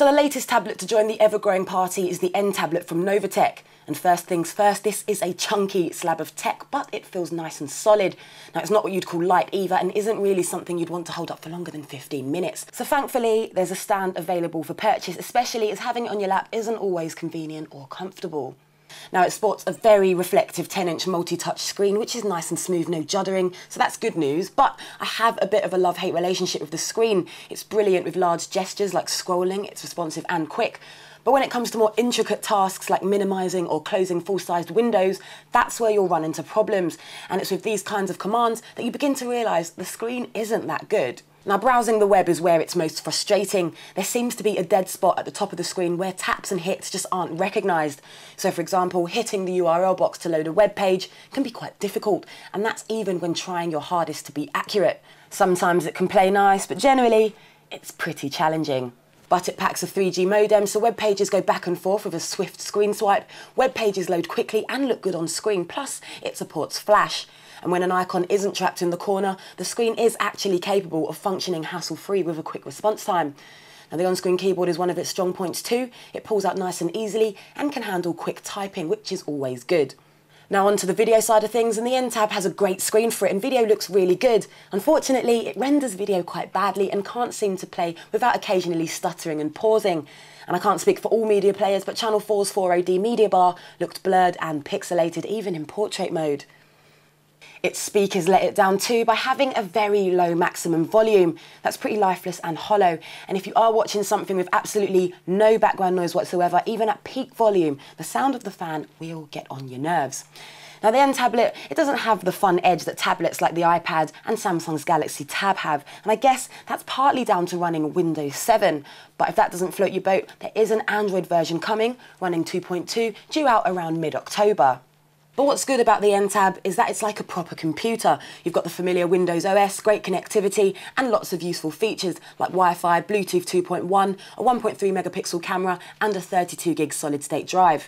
So the latest tablet to join the ever-growing party is the nTablet from Novatech. And first things first, this is a chunky slab of tech, but it feels nice and solid. Now, it's not what you'd call light either, and isn't really something you'd want to hold up for longer than 15 minutes. So thankfully, there's a stand available for purchase, especially as having it on your lap isn't always convenient or comfortable. Now, it sports a very reflective 10-inch multi-touch screen, which is nice and smooth, no juddering, so that's good news. But I have a bit of a love-hate relationship with the screen. It's brilliant with large gestures like scrolling, it's responsive and quick. But when it comes to more intricate tasks like minimising or closing full-sized windows, that's where you'll run into problems. And it's with these kinds of commands that you begin to realise the screen isn't that good. Now, browsing the web is where it's most frustrating. There seems to be a dead spot at the top of the screen where taps and hits just aren't recognised. So, for example, hitting the URL box to load a web page can be quite difficult, and that's even when trying your hardest to be accurate. Sometimes it can play nice, but generally, it's pretty challenging. But it packs a 3G modem, so web pages go back and forth with a swift screen swipe. Web pages load quickly and look good on screen, plus it supports Flash. And when an icon isn't trapped in the corner, the screen is actually capable of functioning hassle-free with a quick response time. Now, the on-screen keyboard is one of its strong points too. It pulls out nice and easily and can handle quick typing, which is always good. Now, onto the video side of things, and the nTab has a great screen for it, and video looks really good. Unfortunately, it renders video quite badly and can't seem to play without occasionally stuttering and pausing. And I can't speak for all media players, but Channel 4's 4OD media bar looked blurred and pixelated, even in portrait mode. Its speakers let it down too by having a very low maximum volume. That's pretty lifeless and hollow. And if you are watching something with absolutely no background noise whatsoever, even at peak volume, the sound of the fan will get on your nerves. Now, the nTablet, it doesn't have the fun edge that tablets like the iPad and Samsung's Galaxy Tab have. And I guess that's partly down to running Windows 7. But if that doesn't float your boat, there is an Android version coming, running 2.2, due out around mid-October. But what's good about the nTab is that it's like a proper computer. You've got the familiar Windows OS, great connectivity, and lots of useful features like Wi-Fi, Bluetooth 2.1, a 1.3 megapixel camera, and a 32 gig solid-state drive.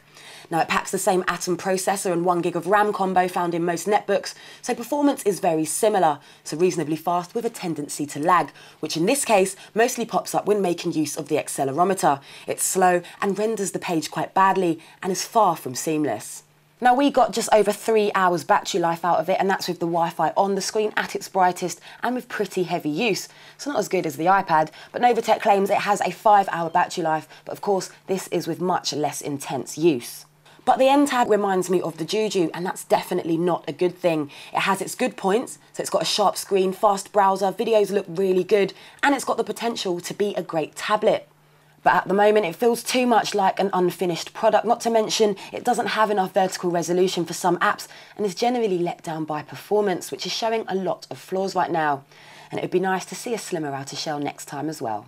Now, it packs the same Atom processor and 1 gig of RAM combo found in most netbooks, so performance is very similar, so reasonably fast with a tendency to lag, which in this case mostly pops up when making use of the accelerometer. It's slow and renders the page quite badly and is far from seamless. Now, we got just over 3 hours battery life out of it, and that's with the Wi-Fi on the screen at its brightest and with pretty heavy use. So not as good as the iPad, but Novatech claims it has a 5-hour battery life, but of course this is with much less intense use. But the nTab reminds me of the Juju, and that's definitely not a good thing. It has its good points, so it's got a sharp screen, fast browser, videos look really good, and it's got the potential to be a great tablet. But at the moment, it feels too much like an unfinished product, not to mention it doesn't have enough vertical resolution for some apps and is generally let down by performance, which is showing a lot of flaws right now. And it would be nice to see a slimmer outer shell next time as well.